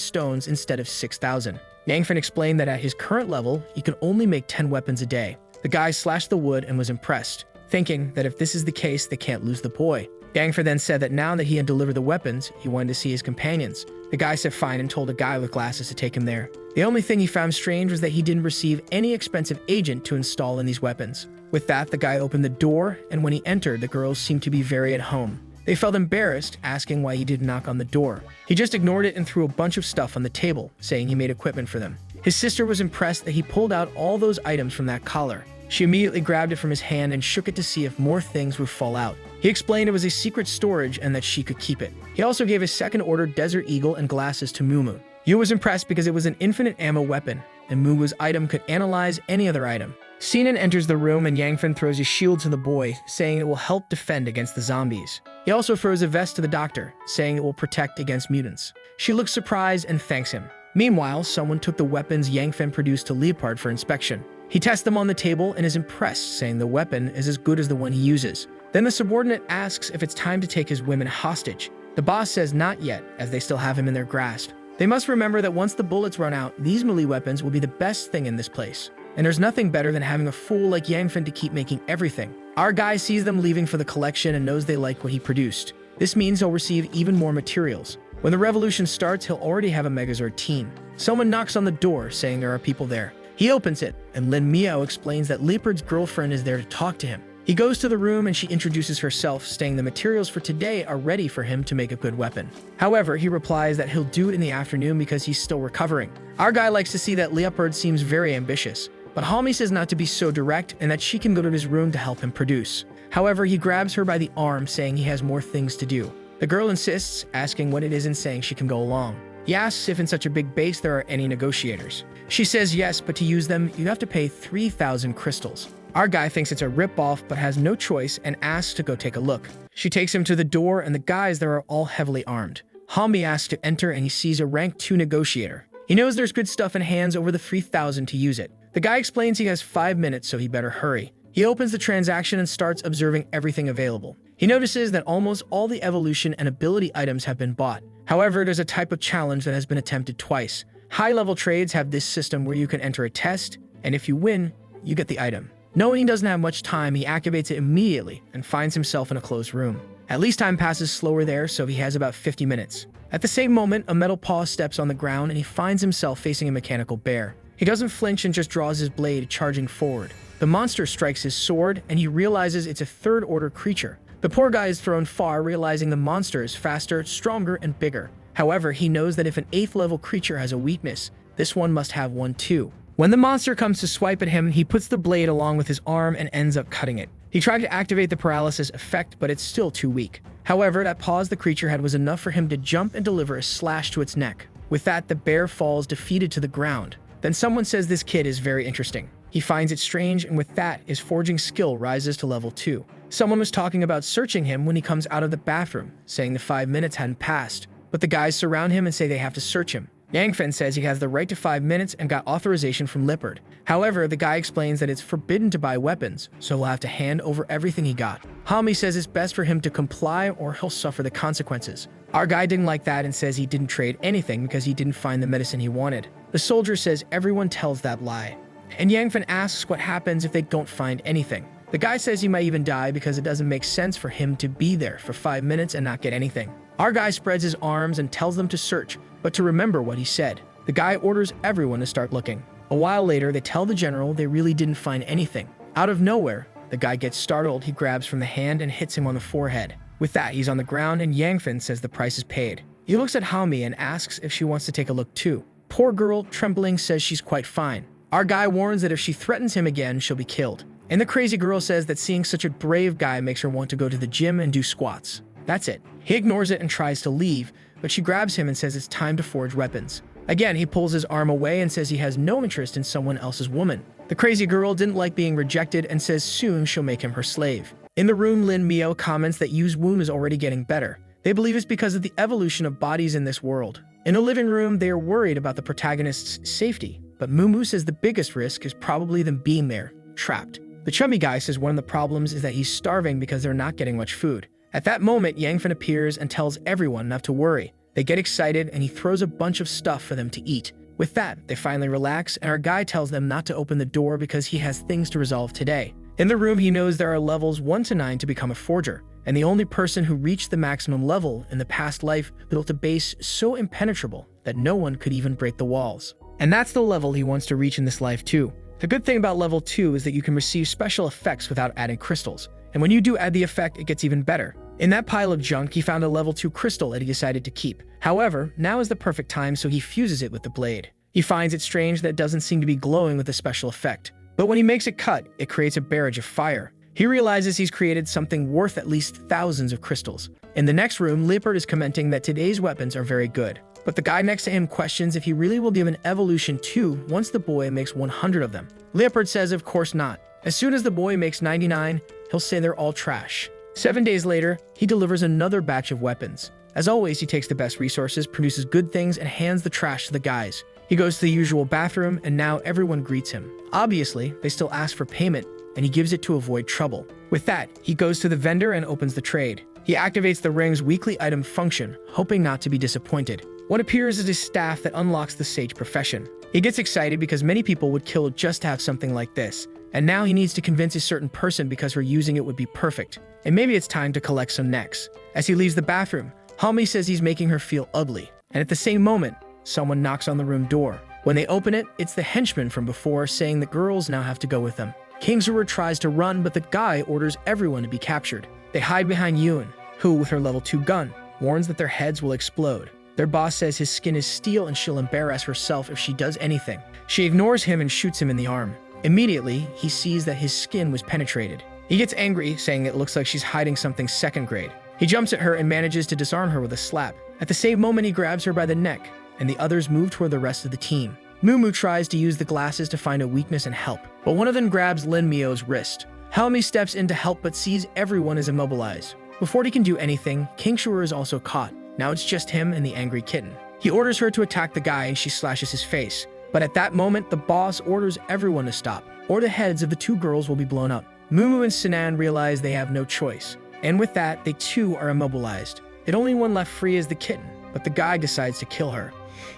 stones instead of 6,000. Yangfen explained that at his current level, he could only make 10 weapons a day. The guy slashed the wood and was impressed. thinking that if this is the case, they can't lose the boy. Gangfer then said that now that he had delivered the weapons, he wanted to see his companions. The guy said fine and told a guy with glasses to take him there. The only thing he found strange was that he didn't receive any expensive agent to install in these weapons. With that, the guy opened the door, and when he entered, the girls seemed to be very at home. They felt embarrassed, asking why he didn't knock on the door. He just ignored it and threw a bunch of stuff on the table, saying he made equipment for them. His sister was impressed that he pulled out all those items from that collar. She immediately grabbed it from his hand and shook it to see if more things would fall out. He explained it was a secret storage and that she could keep it. He also gave his second-order Desert Eagle and glasses to Mumu. Yu was impressed because it was an infinite ammo weapon, and Mumu's item could analyze any other item. Sinan enters the room and Yangfen throws his shield to the boy, saying it will help defend against the zombies. He also throws a vest to the doctor, saying it will protect against mutants. She looks surprised and thanks him. Meanwhile, someone took the weapons Yangfen produced to Leopard for inspection. He tests them on the table and is impressed, saying the weapon is as good as the one he uses. Then the subordinate asks if it's time to take his women hostage. The boss says not yet, as they still have him in their grasp. They must remember that once the bullets run out, these melee weapons will be the best thing in this place. And there's nothing better than having a fool like Yangfen to keep making everything. Our guy sees them leaving for the collection and knows they like what he produced. This means he'll receive even more materials. When the revolution starts, he'll already have a Megazord team. Someone knocks on the door, saying there are people there. He opens it, and Lin Miao explains that Leopard's girlfriend is there to talk to him. He goes to the room and she introduces herself, saying the materials for today are ready for him to make a good weapon. However, he replies that he'll do it in the afternoon because he's still recovering. Our guy likes to see that Leopard seems very ambitious, but Halmi says not to be so direct and that she can go to his room to help him produce. However, he grabs her by the arm, saying he has more things to do. The girl insists, asking what it is and saying she can go along. He asks if in such a big base there are any negotiators. She says yes, but to use them, you have to pay 3,000 crystals. Our guy thinks it's a rip-off but has no choice and asks to go take a look. She takes him to the door and the guys there are all heavily armed. Halmi asks to enter and he sees a rank 2 negotiator. He knows there's good stuff and hands over the 3,000 to use it. The guy explains he has 5 minutes, so he better hurry. He opens the transaction and starts observing everything available. He notices that almost all the evolution and ability items have been bought. However, there's a type of challenge that has been attempted twice. High-level trades have this system where you can enter a test, and if you win, you get the item. Knowing he doesn't have much time, he activates it immediately and finds himself in a closed room. At least time passes slower there, so he has about 50 minutes. At the same moment, a metal paw steps on the ground and he finds himself facing a mechanical bear. He doesn't flinch and just draws his blade, charging forward. The monster strikes his sword, and he realizes it's a third-order creature. The poor guy is thrown far, realizing the monster is faster, stronger, and bigger. However, he knows that if an 8th-level creature has a weakness, this one must have one too. When the monster comes to swipe at him, he puts the blade along with his arm and ends up cutting it. He tried to activate the paralysis effect, but it's still too weak. However, that pause the creature had was enough for him to jump and deliver a slash to its neck. With that, the bear falls defeated to the ground. Then someone says this kid is very interesting. He finds it strange, and with that, his forging skill rises to level 2. Someone was talking about searching him when he comes out of the bathroom, saying the 5 minutes hadn't passed. But the guys surround him and say they have to search him. Yangfen says he has the right to 5 minutes and got authorization from Leopard. However, the guy explains that it's forbidden to buy weapons, so he'll have to hand over everything he got. Halmi says it's best for him to comply or he'll suffer the consequences. Our guy didn't like that and says he didn't trade anything because he didn't find the medicine he wanted. The soldier says everyone tells that lie. And Yangfen asks what happens if they don't find anything. The guy says he might even die because it doesn't make sense for him to be there for 5 minutes and not get anything. Our guy spreads his arms and tells them to search, but to remember what he said. The guy orders everyone to start looking. A while later, they tell the general they really didn't find anything. Out of nowhere, the guy gets startled. He grabs from the hand and hits him on the forehead. With that, he's on the ground and Yangfen says the price is paid. He looks at Halmi and asks if she wants to take a look too. Poor girl, trembling, says she's quite fine. Our guy warns that if she threatens him again, she'll be killed. And the crazy girl says that seeing such a brave guy makes her want to go to the gym and do squats. That's it. He ignores it and tries to leave, but she grabs him and says it's time to forge weapons. Again, he pulls his arm away and says he has no interest in someone else's woman. The crazy girl didn't like being rejected and says soon she'll make him her slave. In the room, Lin Miao comments that Yu's wound is already getting better. They believe it's because of the evolution of bodies in this world. In the living room, they are worried about the protagonist's safety, but Mumu says the biggest risk is probably them being there, trapped. The chubby guy says one of the problems is that he's starving because they're not getting much food. At that moment, Yangfen appears and tells everyone not to worry. They get excited and he throws a bunch of stuff for them to eat. With that, they finally relax and our guy tells them not to open the door because he has things to resolve today. In the room, he knows there are levels 1 to 9 to become a forger, and the only person who reached the maximum level in the past life built a base so impenetrable that no one could even break the walls. And that's the level he wants to reach in this life too. The good thing about level 2 is that you can receive special effects without adding crystals, and when you do add the effect, it gets even better. In that pile of junk, he found a level 2 crystal that he decided to keep. However, now is the perfect time, so he fuses it with the blade. He finds it strange that it doesn't seem to be glowing with a special effect, but when he makes it cut, it creates a barrage of fire. He realizes he's created something worth at least thousands of crystals. In the next room, Leopard is commenting that today's weapons are very good, but the guy next to him questions if he really will give an evolution 2 once the boy makes 100 of them. Leopard says of course not. As soon as the boy makes 99, he'll say they're all trash. 7 days later, he delivers another batch of weapons. As always, he takes the best resources, produces good things, and hands the trash to the guys. He goes to the usual bathroom, and now everyone greets him. Obviously, they still ask for payment, and he gives it to avoid trouble. With that, he goes to the vendor and opens the trade. He activates the ring's weekly item function, hoping not to be disappointed. What appears is his staff that unlocks the sage profession. He gets excited because many people would kill just to have something like this, and now he needs to convince a certain person because her using it would be perfect. And maybe it's time to collect some necks. As he leaves the bathroom, Hami says he's making her feel ugly, and at the same moment, someone knocks on the room door. When they open it, it's the henchman from before saying the girls now have to go with them. Kingsruler tries to run, but the guy orders everyone to be captured. They hide behind Yun, who, with her level 2 gun, warns that their heads will explode. Their boss says his skin is steel and she'll embarrass herself if she does anything. She ignores him and shoots him in the arm. Immediately, he sees that his skin was penetrated. He gets angry, saying it looks like she's hiding something second grade. He jumps at her and manages to disarm her with a slap. At the same moment, he grabs her by the neck, and the others move toward the rest of the team. Mumu tries to use the glasses to find a weakness and help, but one of them grabs Lin Mio's wrist. Helmi steps in to help but sees everyone is immobilized. Before he can do anything, Kingsruler is also caught. Now it's just him and the angry kitten. He orders her to attack the guy and she slashes his face. But at that moment, the boss orders everyone to stop, or the heads of the 2 girls will be blown up. Mumu and Sinan realize they have no choice, and with that, they too are immobilized. The only one left free is the kitten, but the guy decides to kill her.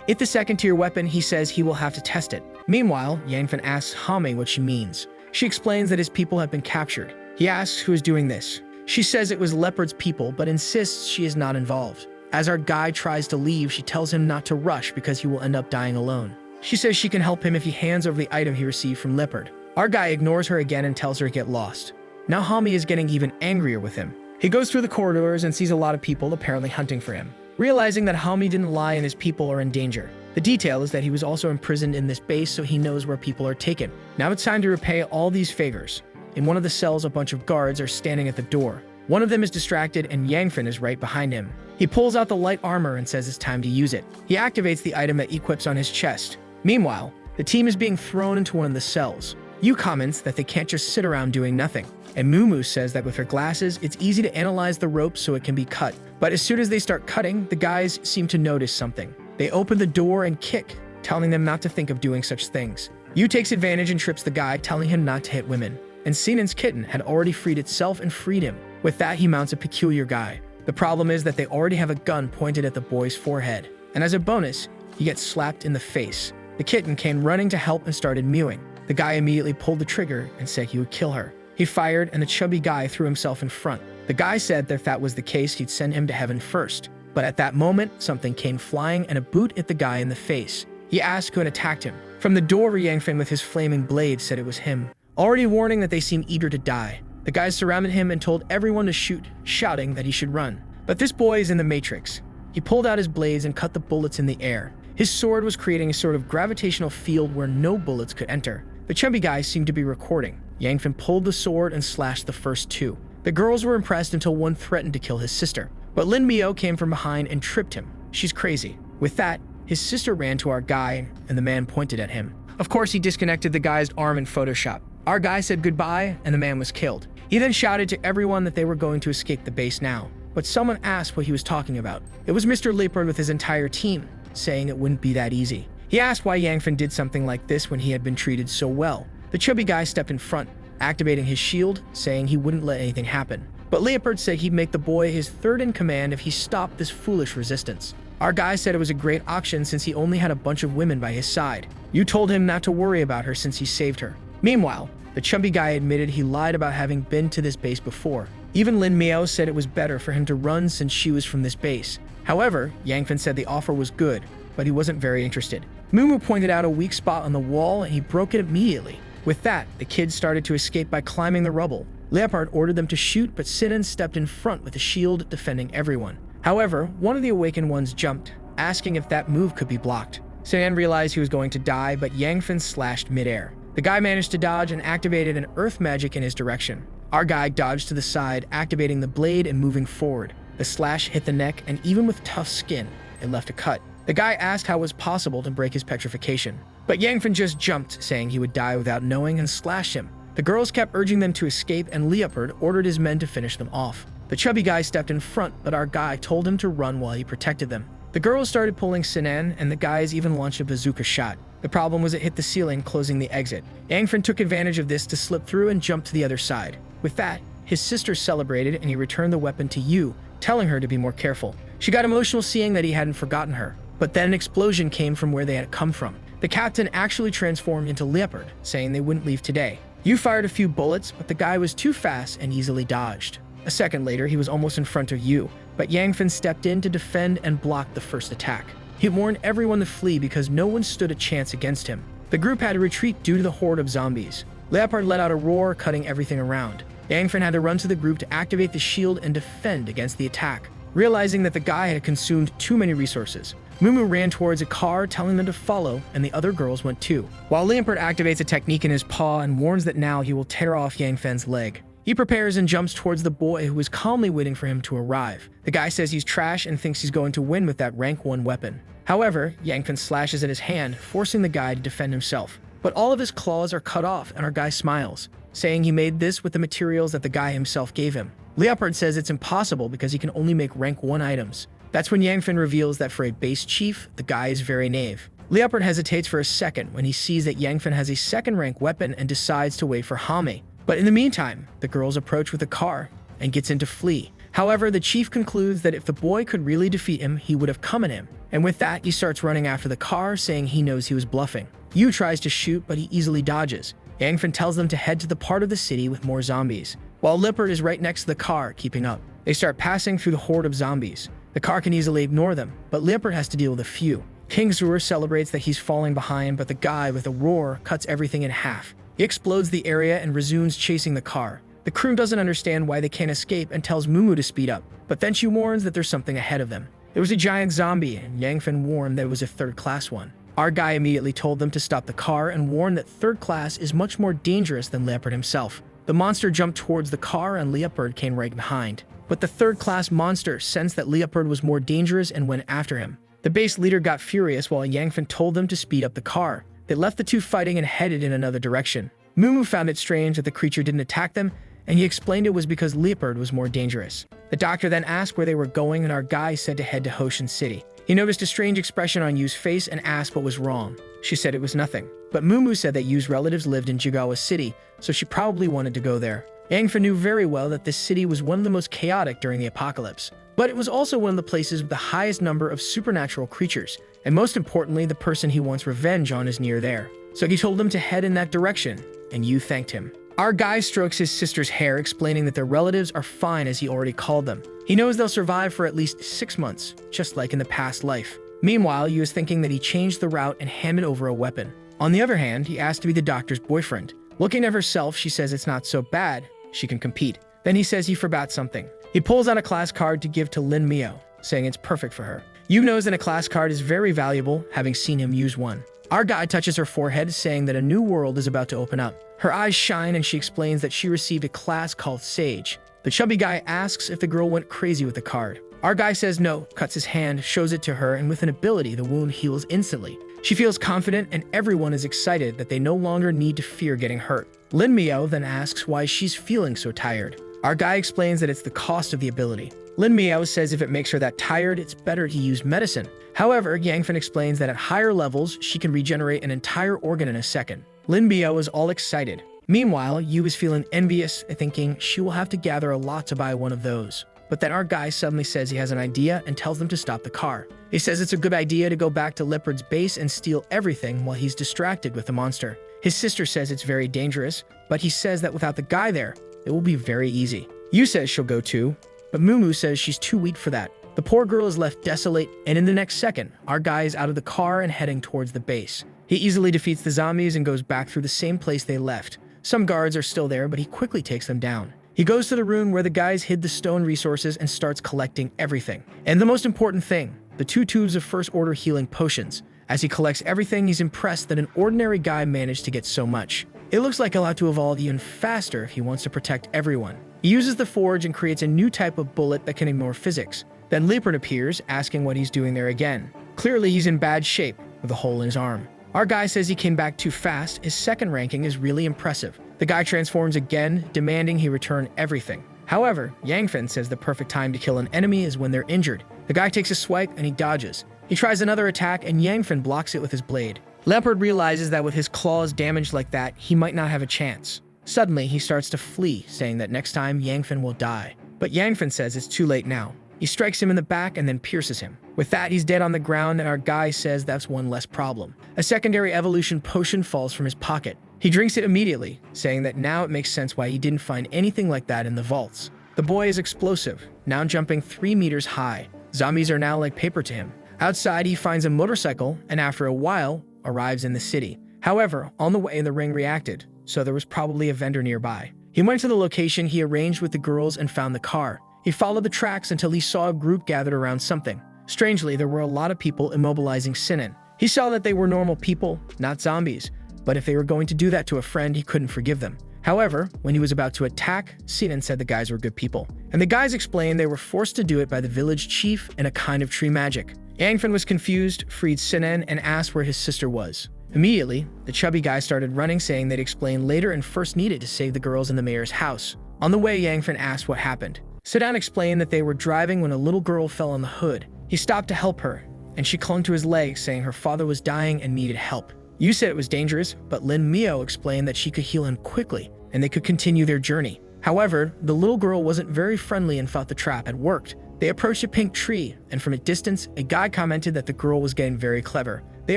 It's the second-tier weapon, he says he will have to test it. Meanwhile, Yangfan asks Hame what she means. She explains that his people have been captured. He asks who is doing this. She says it was Leopard's people, but insists she is not involved. As our guy tries to leave, she tells him not to rush because he will end up dying alone. She says she can help him if he hands over the item he received from Leopard. Our guy ignores her again and tells her to get lost. Now Hami is getting even angrier with him. He goes through the corridors and sees a lot of people apparently hunting for him. Realizing that Hami didn't lie and his people are in danger. The detail is that he was also imprisoned in this base, so he knows where people are taken. Now it's time to repay all these favors. In one of the cells, a bunch of guards are standing at the door. One of them is distracted and Yangfan is right behind him. He pulls out the light armor and says it's time to use it. He activates the item that equips on his chest. Meanwhile, the team is being thrown into one of the cells. Yu comments that they can't just sit around doing nothing. And Mumu says that with her glasses, it's easy to analyze the rope so it can be cut. But as soon as they start cutting, the guys seem to notice something. They open the door and kick, telling them not to think of doing such things. Yu takes advantage and trips the guy, telling him not to hit women. And Sinan's kitten had already freed itself and freed him. With that, he mounts a peculiar guy. The problem is that they already have a gun pointed at the boy's forehead. And as a bonus, he gets slapped in the face. The kitten came running to help and started mewing. The guy immediately pulled the trigger and said he would kill her. He fired and the chubby guy threw himself in front. The guy said that if that was the case, he'd send him to heaven first. But at that moment, something came flying and a boot hit the guy in the face. He asked who had attacked him. From the door, Yangfan with his flaming blade said it was him, already warning that they seem eager to die. The guys surrounded him and told everyone to shoot, shouting that he should run. But this boy is in the Matrix. He pulled out his blades and cut the bullets in the air. His sword was creating a sort of gravitational field where no bullets could enter. The chubby guy seemed to be recording. Yangfan pulled the sword and slashed the first 2. The girls were impressed until one threatened to kill his sister. But Lin Mio came from behind and tripped him. She's crazy. With that, his sister ran to our guy and the man pointed at him. Of course, he disconnected the guy's arm in Photoshop. Our guy said goodbye and the man was killed. He then shouted to everyone that they were going to escape the base now. But someone asked what he was talking about. It was Mr. Leopard with his entire team, saying it wouldn't be that easy. He asked why Yangfan did something like this when he had been treated so well. The chubby guy stepped in front, activating his shield, saying he wouldn't let anything happen. But Leopard said he'd make the boy his third in command if he stopped this foolish resistance. Our guy said it was a great option since he only had a bunch of women by his side. You told him not to worry about her since he saved her. Meanwhile, the chubby guy admitted he lied about having been to this base before. Even Lin Miao said it was better for him to run since she was from this base. However, Yangfen said the offer was good, but he wasn't very interested. Mumu pointed out a weak spot on the wall and he broke it immediately. With that, the kids started to escape by climbing the rubble. Leopard ordered them to shoot, but Sinan stepped in front with a shield defending everyone. However, one of the awakened ones jumped, asking if that move could be blocked. Sinan realized he was going to die, but Yangfen slashed midair. The guy managed to dodge and activated an earth magic in his direction. Our guy dodged to the side, activating the blade and moving forward. The slash hit the neck, and even with tough skin, it left a cut. The guy asked how it was possible to break his petrification. But Yangfen just jumped, saying he would die without knowing, and slashed him. The girls kept urging them to escape, and Leopard ordered his men to finish them off. The chubby guy stepped in front, but our guy told him to run while he protected them. The girls started pulling Sinan, and the guys even launched a bazooka shot. The problem was it hit the ceiling, closing the exit. Yangfen took advantage of this to slip through and jump to the other side. With that, his sister celebrated, and he returned the weapon to Yu, telling her to be more careful. She got emotional seeing that he hadn't forgotten her. But then an explosion came from where they had come from. The captain actually transformed into Leopard, saying they wouldn't leave today. Yu fired a few bullets, but the guy was too fast and easily dodged. A second later, he was almost in front of Yu, but Yangfen stepped in to defend and block the first attack. He warned everyone to flee because no one stood a chance against him. The group had to retreat due to the horde of zombies. Leopard let out a roar, cutting everything around. Yangfen had to run to the group to activate the shield and defend against the attack. Realizing that the guy had consumed too many resources, Mumu ran towards a car, telling them to follow, and the other girls went too. While Leopard activates a technique in his paw and warns that now he will tear off Yangfen's leg. He prepares and jumps towards the boy who is calmly waiting for him to arrive. The guy says he's trash and thinks he's going to win with that rank 1 weapon. However, Yangfen slashes at his hand, forcing the guy to defend himself. But all of his claws are cut off, and our guy smiles, saying he made this with the materials that the guy himself gave him. Leopard says it's impossible because he can only make rank 1 items. That's when Yangfen reveals that for a base chief, the guy is very naive. Leopard hesitates for a second when he sees that Yangfen has a second rank weapon and decides to wait for Hame. But in the meantime, the girls approach with a car and gets in to flee. However, the chief concludes that if the boy could really defeat him, he would have come at him. And with that, he starts running after the car, saying he knows he was bluffing. Yu tries to shoot, but he easily dodges. Yangfen tells them to head to the part of the city with more zombies, while Leopard is right next to the car, keeping up. They start passing through the horde of zombies. The car can easily ignore them, but Leopard has to deal with a few. King Zur celebrates that he's falling behind, but the guy with a roar cuts everything in half. He explodes the area and resumes chasing the car. The crew doesn't understand why they can't escape and tells Mumu to speed up, but then she warns that there's something ahead of them. It was a giant zombie, and Yangfen warned that it was a third-class one. Our guy immediately told them to stop the car and warned that third class is much more dangerous than Leopard himself. The monster jumped towards the car and Leopard came right behind. But the third-class monster sensed that Leopard was more dangerous and went after him. The base leader got furious while Yangfen told them to speed up the car. They left the two fighting and headed in another direction. Mumu found it strange that the creature didn't attack them, and he explained it was because Leopard was more dangerous. The doctor then asked where they were going, and our guy said to head to Hoshin City. He noticed a strange expression on Yu's face and asked what was wrong. She said it was nothing. But Mumu said that Yu's relatives lived in Jigawa City, so she probably wanted to go there. Yangfen knew very well that this city was one of the most chaotic during the apocalypse, but it was also one of the places with the highest number of supernatural creatures, and most importantly, the person he wants revenge on is near there. So he told them to head in that direction, and Yu thanked him. Our guy strokes his sister's hair, explaining that their relatives are fine as he already called them. He knows they'll survive for at least 6 months, just like in the past life. Meanwhile, Yu is thinking that he changed the route and handed over a weapon. On the other hand, he asked to be the doctor's boyfriend. Looking at herself, she says it's not so bad. She can compete. Then he says he forgot something. He pulls out a class card to give to Lin Mio, saying it's perfect for her. Yu knows that a class card is very valuable, having seen him use one. Our guy touches her forehead, saying that a new world is about to open up. Her eyes shine and she explains that she received a class called Sage. The chubby guy asks if the girl went crazy with the card. Our guy says no, cuts his hand, shows it to her, and with an ability, the wound heals instantly. She feels confident and everyone is excited that they no longer need to fear getting hurt. Lin Mio then asks why she's feeling so tired. Our guy explains that it's the cost of the ability. Lin Mio says if it makes her that tired, it's better to use medicine. However, Yangfen explains that at higher levels, she can regenerate an entire organ in a second. Lin Mio is all excited. Meanwhile, Yu is feeling envious, thinking she will have to gather a lot to buy one of those. But then our guy suddenly says he has an idea and tells them to stop the car. He says it's a good idea to go back to Leopard's base and steal everything while he's distracted with the monster. His sister says it's very dangerous, but he says that without the guy there, it will be very easy. Yu says she'll go too, but Mumu says she's too weak for that. The poor girl is left desolate, and in the next second, our guy is out of the car and heading towards the base. He easily defeats the zombies and goes back through the same place they left. Some guards are still there, but he quickly takes them down. He goes to the room where the guys hid the stone resources and starts collecting everything. And the most important thing, the 2 tubes of first order healing potions. As he collects everything, he's impressed that an ordinary guy managed to get so much. It looks like he'll have to evolve even faster if he wants to protect everyone. He uses the forge and creates a new type of bullet that can ignore physics. Then Leopard appears, asking what he's doing there again. Clearly, he's in bad shape, with a hole in his arm. Our guy says he came back too fast. His second ranking is really impressive. The guy transforms again, demanding he return everything. However, Yangfen says the perfect time to kill an enemy is when they're injured. The guy takes a swipe and he dodges. He tries another attack and Yangfen blocks it with his blade. Leopard realizes that with his claws damaged like that, he might not have a chance. Suddenly, he starts to flee, saying that next time Yangfen will die. But Yangfen says it's too late now. He strikes him in the back and then pierces him. With that, he's dead on the ground and our guy says that's one less problem. A secondary evolution potion falls from his pocket. He drinks it immediately, saying that now it makes sense why he didn't find anything like that in the vaults. The boy is explosive, now jumping 3 meters high. Zombies are now like paper to him. Outside, he finds a motorcycle and after a while, arrives in the city. However, on the way, the ring reacted, so there was probably a vendor nearby. He went to the location he arranged with the girls and found the car. He followed the tracks until he saw a group gathered around something. Strangely, there were a lot of people immobilizing Sinan. He saw that they were normal people, not zombies, but if they were going to do that to a friend, he couldn't forgive them. However, when he was about to attack, Sinan said the guys were good people. And the guys explained they were forced to do it by the village chief and a kind of tree magic. Yangfen was confused, freed Sinan, and asked where his sister was. Immediately, the chubby guy started running, saying they'd explain later and first needed to save the girls in the mayor's house. On the way, Yangfen asked what happened. Sinan explained that they were driving when a little girl fell on the hood. He stopped to help her, and she clung to his legs, saying her father was dying and needed help. Yu said it was dangerous, but Lin Mio explained that she could heal him quickly, and they could continue their journey. However, the little girl wasn't very friendly and thought the trap had worked. They approached a pink tree, and from a distance, a guy commented that the girl was getting very clever. They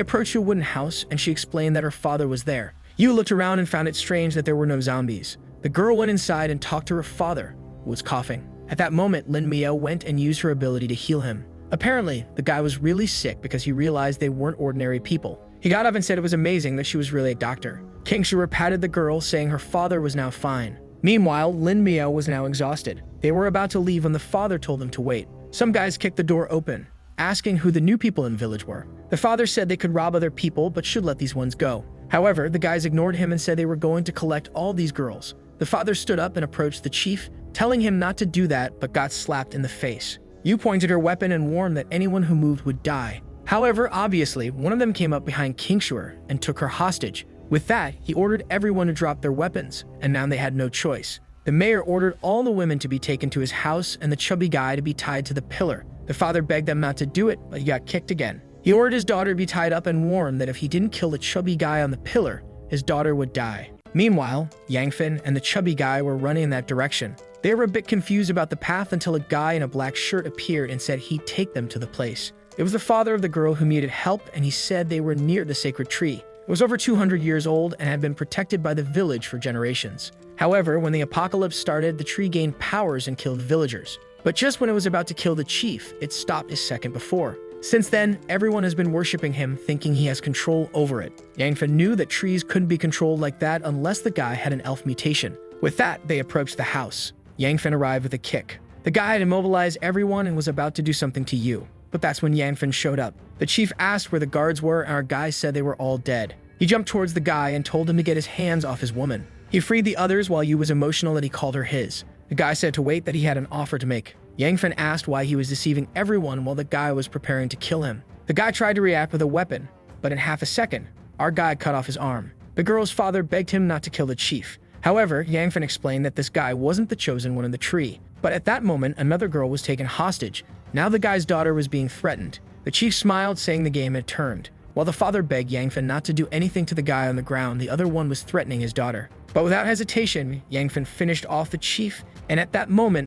approached a wooden house, and she explained that her father was there. Yu looked around and found it strange that there were no zombies. The girl went inside and talked to her father, who was coughing. At that moment, Lin Mio went and used her ability to heal him. Apparently, the guy was really sick because he realized they weren't ordinary people. He got up and said it was amazing that she was really a doctor. King Shura patted the girl, saying her father was now fine. Meanwhile, Lin Mio was now exhausted. They were about to leave when the father told them to wait. Some guys kicked the door open, asking who the new people in the village were. The father said they could rob other people but should let these ones go. However, the guys ignored him and said they were going to collect all these girls. The father stood up and approached the chief, telling him not to do that, but got slapped in the face. Yu pointed her weapon and warned that anyone who moved would die. However, obviously, one of them came up behind King Shura and took her hostage. With that, he ordered everyone to drop their weapons, and now they had no choice. The mayor ordered all the women to be taken to his house and the chubby guy to be tied to the pillar. The father begged them not to do it, but he got kicked again. He ordered his daughter to be tied up and warned that if he didn't kill the chubby guy on the pillar, his daughter would die. Meanwhile, Yangfen and the chubby guy were running in that direction. They were a bit confused about the path until a guy in a black shirt appeared and said he'd take them to the place. It was the father of the girl who needed help, and he said they were near the sacred tree. It was over 200 years old and had been protected by the village for generations. However, when the apocalypse started, the tree gained powers and killed villagers. But just when it was about to kill the chief, it stopped a second before. Since then, everyone has been worshipping him, thinking he has control over it. Yangfen knew that trees couldn't be controlled like that unless the guy had an elf mutation. With that, they approached the house. Yangfen arrived with a kick. The guy had immobilized everyone and was about to do something to Yu. But that's when Yangfen showed up. The chief asked where the guards were, and our guy said they were all dead. He jumped towards the guy and told him to get his hands off his woman. He freed the others while Yu was emotional that he called her his. The guy said to wait, that he had an offer to make. Yangfen asked why he was deceiving everyone while the guy was preparing to kill him. The guy tried to react with a weapon, but in half a second, our guy cut off his arm. The girl's father begged him not to kill the chief. However, Yangfen explained that this guy wasn't the chosen one in the tree. But at that moment, another girl was taken hostage. Now the guy's daughter was being threatened. The chief smiled, saying the game had turned. While the father begged Yangfen not to do anything to the guy on the ground, the other one was threatening his daughter. But without hesitation, Yangfen finished off the chief, and at that moment,